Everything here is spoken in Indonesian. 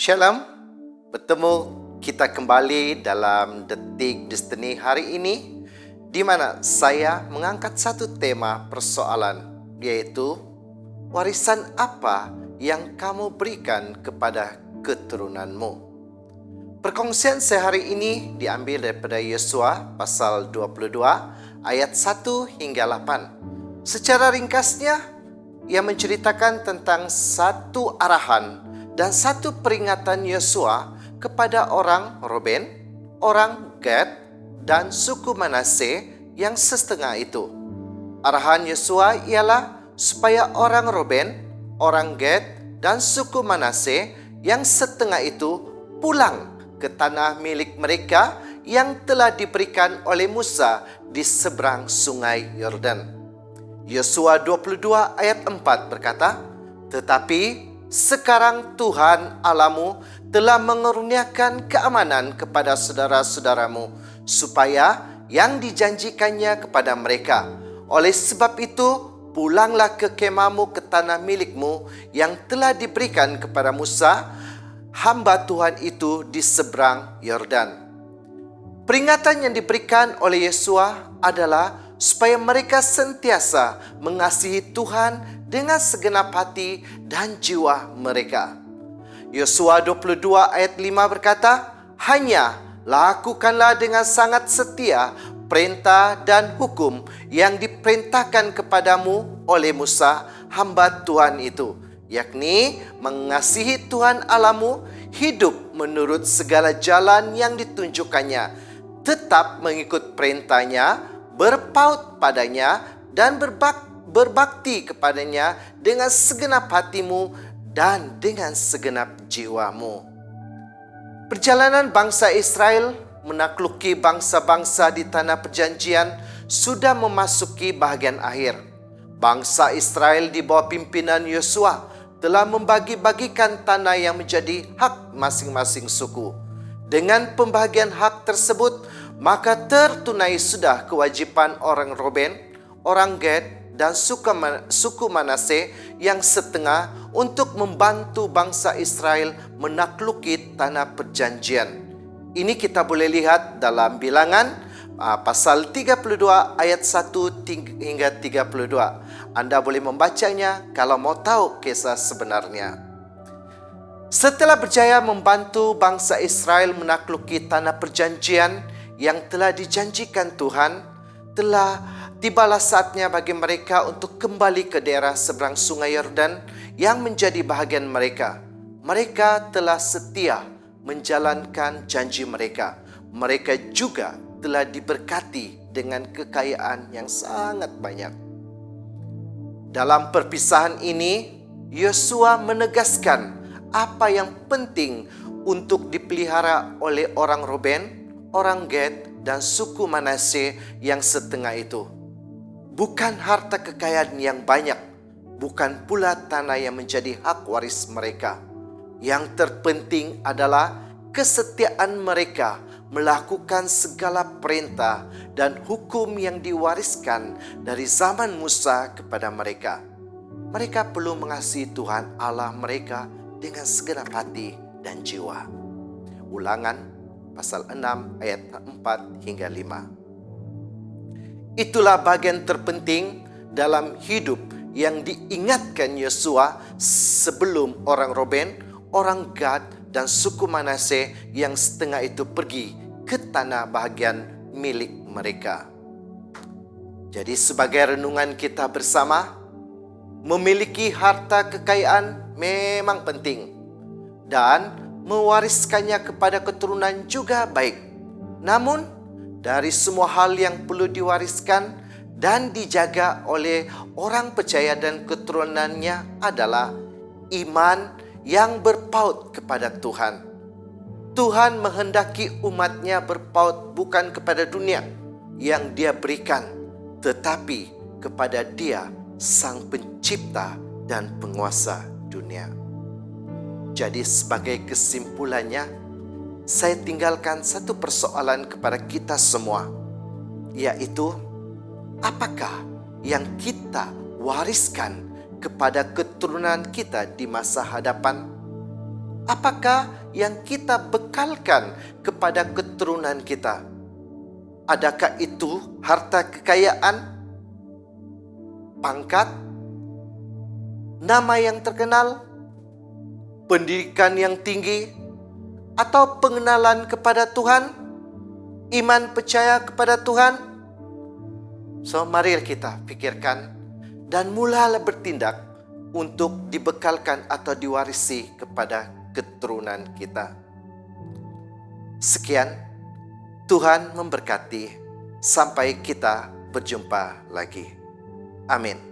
Shalom, bertemu kita kembali dalam Detik Destiny hari ini, di mana saya mengangkat satu tema persoalan, yaitu warisan apa yang kamu berikan kepada keturunanmu. Perkongsian saya hari ini diambil daripada Yosua pasal 22 ayat 1 hingga 8. Secara ringkasnya, ia menceritakan tentang satu arahan dan satu peringatan Yosua kepada orang Ruben, orang Gad, dan suku Manasye yang setengah itu. Arahan Yosua ialah supaya orang Ruben, orang Gad, dan suku Manasye yang setengah itu pulang ke tanah milik mereka yang telah diberikan oleh Musa di seberang sungai Yordan. Yosua 22 ayat 4 berkata, "Tetapi sekarang Tuhan Allahmu telah mengeruniakan keamanan kepada saudara-saudaramu, supaya yang dijanjikannya kepada mereka. Oleh sebab itu, pulanglah ke kemahmu ke tanah milikmu yang telah diberikan kepada Musa, hamba Tuhan itu di seberang Yordan." Peringatan yang diberikan oleh Yosua adalah supaya mereka sentiasa mengasihi Tuhan dengan segenap hati dan jiwa mereka. Yosua 22 ayat 5 berkata, "Hanya lakukanlah dengan sangat setia perintah dan hukum yang diperintahkan kepadamu oleh Musa, hamba Tuhan itu, yakni mengasihi Tuhan Allahmu, hidup menurut segala jalan yang ditunjukkannya, tetap mengikut perintahnya, berpaut padanya, dan berbakti kepadanya dengan segenap hatimu dan dengan segenap jiwamu." Perjalanan bangsa Israel menakluki bangsa-bangsa di tanah perjanjian sudah memasuki bahagian akhir. Bangsa Israel di bawah pimpinan Yosua telah membagi-bagikan tanah yang menjadi hak masing-masing suku. Dengan pembagian hak tersebut, maka tertunai sudah kewajiban orang Ruben, orang Gad, dan suku Manasye yang setengah untuk membantu bangsa Israel menakluki tanah perjanjian. Ini kita boleh lihat dalam Bilangan pasal 32 ayat 1 hingga 32. Anda boleh membacanya kalau mau tahu kisah sebenarnya. Setelah berjaya membantu bangsa Israel menakluki tanah perjanjian yang telah dijanjikan Tuhan, telah tibalah saatnya bagi mereka untuk kembali ke daerah seberang sungai Yordan yang menjadi bahagian mereka. Mereka telah setia menjalankan janji mereka. Mereka juga telah diberkati dengan kekayaan yang sangat banyak. Dalam perpisahan ini, Yosua menegaskan apa yang penting untuk dipelihara oleh orang Ruben, orang Gad, dan suku Manasye yang setengah itu. Bukan harta kekayaan yang banyak, bukan pula tanah yang menjadi hak waris mereka. Yang terpenting adalah kesetiaan mereka melakukan segala perintah dan hukum yang diwariskan dari zaman Musa kepada mereka. Mereka perlu mengasihi Tuhan Allah mereka dengan segenap hati dan jiwa. Ulangan pasal 6 ayat 4 hingga 5. Itulah bagian terpenting dalam hidup yang diingatkan Yosua sebelum orang Ruben, orang Gad, dan suku Manasye yang setengah itu pergi ke tanah bahagian milik mereka. Jadi sebagai renungan kita bersama, memiliki harta kekayaan memang penting dan mewariskannya kepada keturunan juga baik. Namun, dari semua hal yang perlu diwariskan dan dijaga oleh orang percaya dan keturunannya adalah iman yang berpaut kepada Tuhan. Tuhan menghendaki umatnya berpaut bukan kepada dunia yang Dia berikan, tetapi kepada Dia, Sang Pencipta dan Penguasa dunia. Jadi sebagai kesimpulannya, saya tinggalkan satu persoalan kepada kita semua, yaitu apakah yang kita wariskan kepada keturunan kita di masa hadapan? Apakah yang kita bekalkan kepada keturunan kita? Adakah itu harta kekayaan, pangkat, nama yang terkenal, pendidikan yang tinggi, atau pengenalan kepada Tuhan, iman percaya kepada Tuhan? So, mari kita pikirkan dan mulalah bertindak untuk dibekalkan atau diwarisi kepada keturunan kita. Sekian, Tuhan memberkati. Sampai kita berjumpa lagi. Amin.